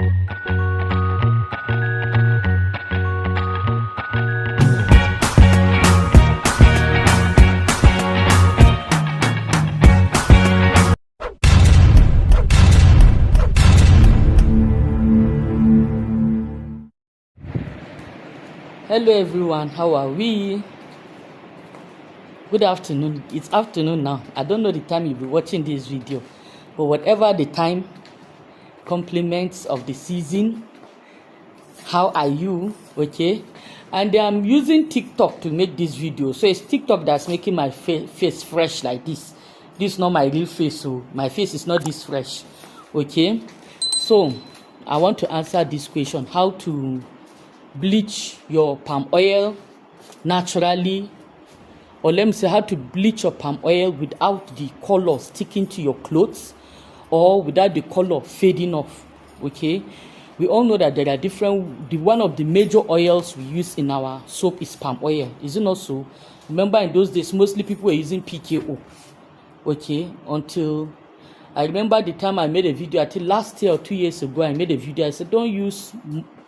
Hello everyone, how are we? Good afternoon. It's afternoon now. I don't know the time you'll be watching this video, but whatever the time, compliments of the season, how are you? Okay, and I'm using TikTok to make this video, so it's TikTok that's making my face fresh like this. This is not my real face, so my face is not this fresh. Okay, so I want to answer this question: how to bleach your palm oil naturally, or let me say how to bleach your palm oil without the color sticking to your clothes or without the color fading off. Okay, we all know that there are one of the major oils we use in our soap is palm oil, is it not so? Remember, in those days mostly people were using PKO. Okay, until I remember the time I made a video, I think last year or 2 years ago, I made a video. I said, don't use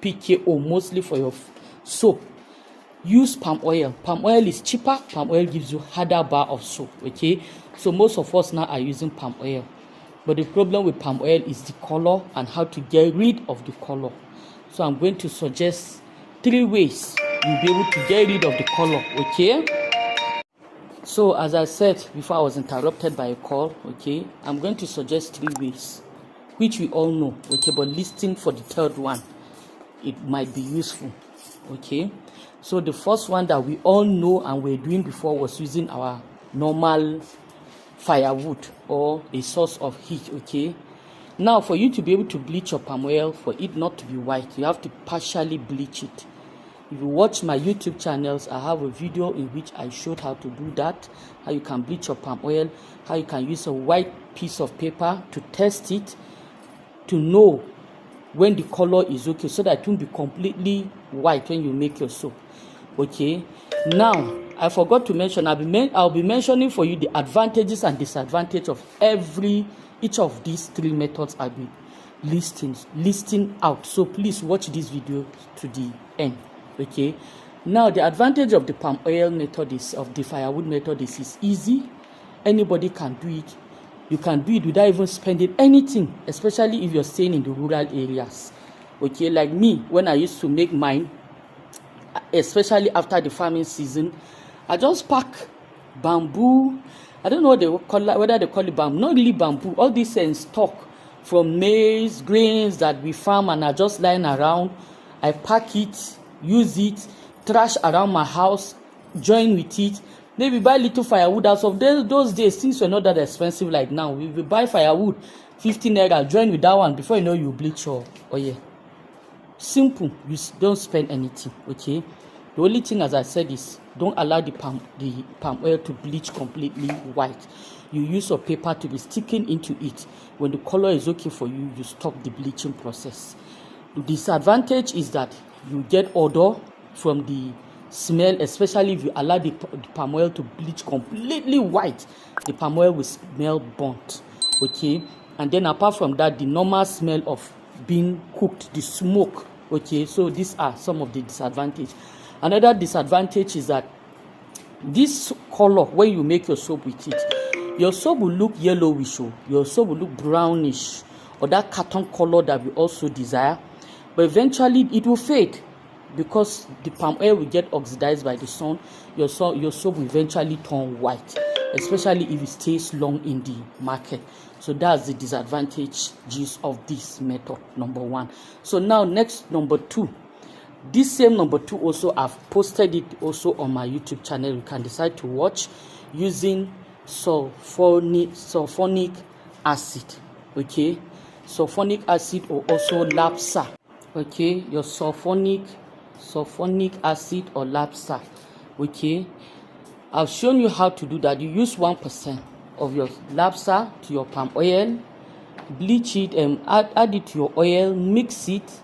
PKO mostly for your soap. Use palm oil. Palm oil is cheaper. Palm oil gives you harder bar of soap. Okay, so most of us now are using palm oil. But the problem with palm oil is the color and how to get rid of the color. So I'm going to suggest 3 ways you'll be able to get rid of the color. Okay. So as I said before I was interrupted by a call, okay, I'm going to suggest 3 ways, which we all know, okay, but listing for the third one, it might be useful, okay. So the first one that we all know and we're doing before was using our normal firewood or a source of heat, okay. Now for you to be able to bleach your palm oil, for it not to be white, you have to partially bleach it. If you watch my YouTube channels, I have a video in which I showed how to do that, how you can bleach your palm oil, how you can use a white piece of paper to test it, to know when the color is okay, so that it won't be completely white when you make your soap. Okay, now I forgot to mention, I'll be mentioning for you the advantages and disadvantages of each of these 3 methods I'll be listing out. So please watch this video to the end. Okay, now the advantage of the palm oil method is, of the firewood method is, it's easy. Anybody can do it. You can do it without even spending anything, especially if you're staying in the rural areas. Okay, like me, when I used to make mine, especially after the farming season, I just pack bamboo. I don't know what they call it, whether they call it bamboo, not really bamboo, all this in stock from maize, grains that we farm and are just lying around. I pack it, use it, trash around my house, join with it. Maybe buy little firewood. As of those days, things were not that expensive like now. We will buy firewood, 15 naira, join with that one. Before you know, you bleach your oil. Simple. You don't spend anything. Okay. The only thing, as I said, is don't allow the palm oil to bleach completely white. You use your paper to be sticking into it. When the color is okay for you, you stop the bleaching process. The disadvantage is that you get odor from the smell, especially if you allow the palm oil to bleach completely white. The palm oil will smell burnt. Okay, and then apart from that, the normal smell of being cooked, the smoke. Okay, so these are some of the disadvantages. Another disadvantage is that this color, when you make your soap with it, your soap will look yellowish, or your soap will look brownish, or that carton color that we also desire, but eventually it will fade because the palm oil will get oxidized by the sun. Your soap will eventually turn white, especially if it stays long in the market. So that's the disadvantages of this method, number 1. So now next, number 2. This same number 2 also, I've posted it also on my YouTube channel. You can decide to watch using sulfonic acid. Okay, sulfonic acid, or also lapsa. Okay, your sulfonic acid or lapsa. Okay, I've shown you how to do that. You use 1% of your lapsa to your palm oil, bleach it and add it to your oil, mix it,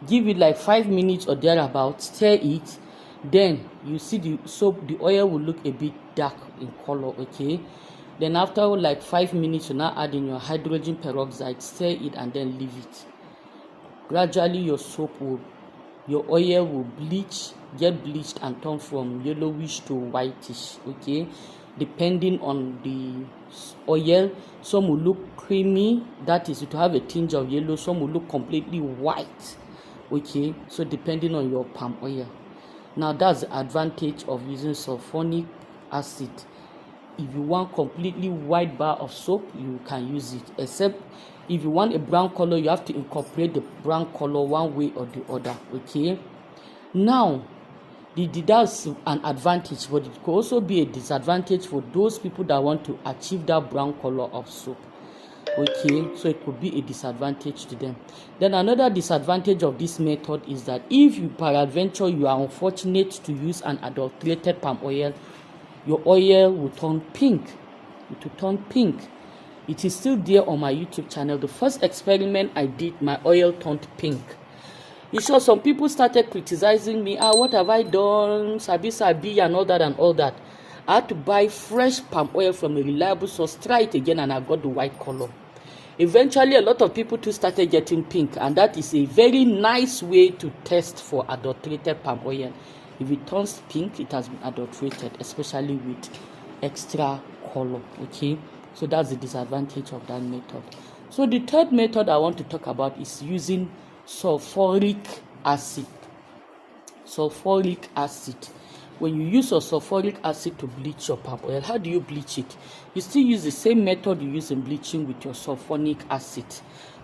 give it like 5 minutes or thereabouts, stir it. Then you see the oil will look a bit dark in color. Okay, then after like 5 minutes, you now add in your hydrogen peroxide, stir it and then leave it. gradually your oil will get bleached and turn from yellowish to whitish, okay, depending on the oil. Some will look creamy, that is, it will have a tinge of yellow. Some will look completely white, okay, so depending on your palm oil. Now that's the advantage of using sulfonic acid. If you want completely white bar of soap, you can use it, except if you want a brown color, you have to incorporate the brown color one way or the other, okay. Now that's an advantage, but it could also be a disadvantage for those people that want to achieve that brown color of soap, okay. So it could be a disadvantage to them. Then another disadvantage of this method is that if you peradventure you are unfortunate to use an adulterated palm oil, your oil will turn pink. It will turn pink. It is still there on my YouTube channel. The first experiment I did, my oil turned pink. You saw some people started criticizing me. What have I done? Sabi and all that. I had to buy fresh palm oil from a reliable source, try it again, and I got the white color. Eventually, a lot of people too started getting pink, and that is a very nice way to test for adulterated palm oil. If it turns pink, it has been adulterated, especially with extra color, okay. So that's the disadvantage of that method. So the third method I want to talk about is using sulfuric acid. Sulfuric acid. When you use a sulfuric acid to bleach your palm oil, how do you bleach it? You still use the same method you use in bleaching with your sulfonic acid.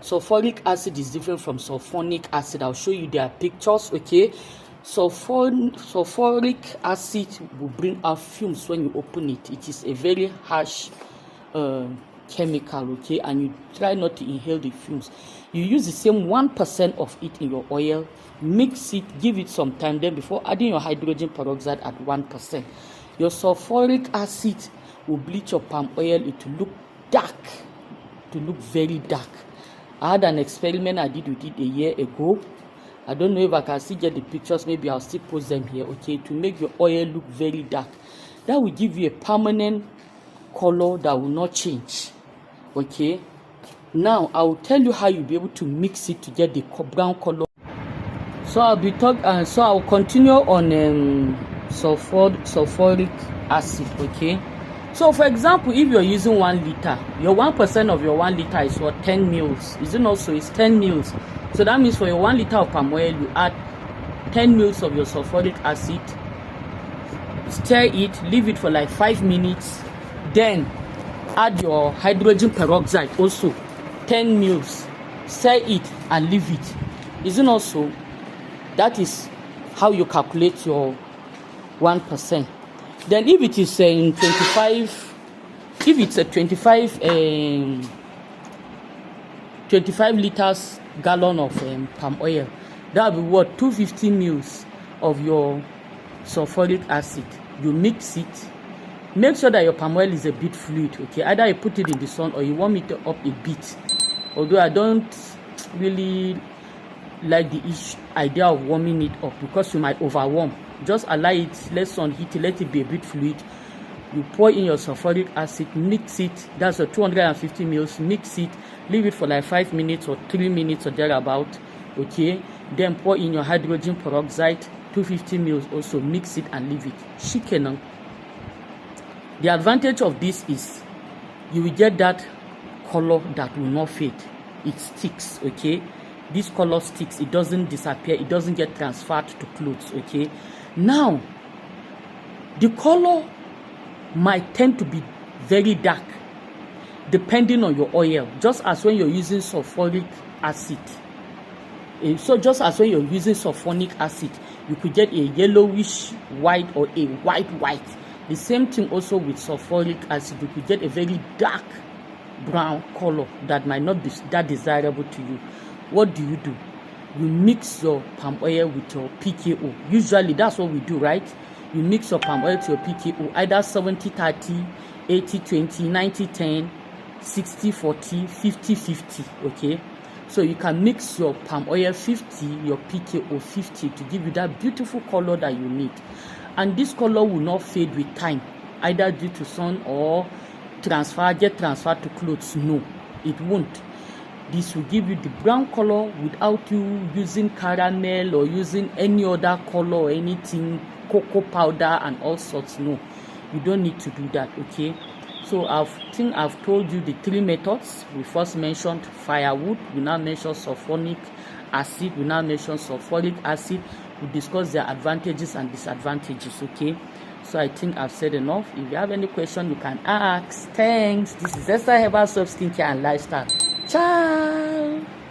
Sulfuric acid is different from sulfonic acid. I'll show you their pictures, okay. Sulfuric acid will bring out fumes when you open it. It is a very harsh chemical, okay, and you try not to inhale the fumes. You use the same 1% of it in your oil, mix it, give it some time, then before adding your hydrogen peroxide at 1%. Your sulfuric acid will bleach your palm oil. It will look dark, to look very dark. I had an experiment I did with it a year ago. I don't know if I can still get the pictures. Maybe I'll still post them here, okay, to make your oil look very dark. That will give you a permanent color that will not change, okay. Now I will tell you how you'll be able to mix it to get the brown color. So I'll continue on sulfuric acid, okay. So for example, if you're using 1 liter, your 1% of your 1 liter is what, 10 mils. Is it not so? It's 10 mils. So that means for your 1 liter of palm oil, you add 10 mils of your sulfuric acid, stir it, leave it for like 5 minutes, then add your hydrogen peroxide, also 10 mils, stir it and leave it. Is it not so? That is how you calculate your 1%. Then if it is 25 liters gallon of palm oil, that will be what, 250 mils of your sulfuric acid. You mix it. Make sure that your palm oil is a bit fluid, okay. Either you put it in the sun or you warm it up a bit. Although I don't really like the idea of warming it up because you might overwarm. Just allow it, let sun heat it, let it be a bit fluid. You pour in your sulfuric acid, mix it. That's a 250 mils. Mix it, leave it for like 5 minutes or 3 minutes or thereabout, okay. Then pour in your hydrogen peroxide, 250 mils. Also mix it and leave it. Shikenan. The advantage of this is you will get that color that will not fade. It sticks, okay. This color sticks. It doesn't disappear. It doesn't get transferred to clothes, okay. Now the color might tend to be very dark depending on your oil, just as when you're using sulfuric acid. So just as when you're using sulfonic acid, you could get a yellowish white or a white. The same thing also with sulfuric acid. You could get a very dark brown color that might not be that desirable to you. What do? You mix your palm oil with your PKO. Usually that's what we do, right? You mix your palm oil to your PKO, either 70-30, 80-20, 90-10, 60-40, 50-50, okay? So you can mix your palm oil 50, your PKO 50 to give you that beautiful color that you need. And this color will not fade with time, either due to sun or get transferred to clothes. No, it won't. This will give you the brown color without you using caramel or using any other color or anything, cocoa powder and all sorts. No, you don't need to do that. Okay, so I think I've told you the 3 methods. We first mentioned firewood, we now mentioned sulfonic acid, we now mentioned sulfuric acid. We discussed their advantages and disadvantages. Okay, so I think I've said enough. If you have any question, you can ask. Thanks. This is Esther Herbal Soap Skincare and Lifestyle. Ciao.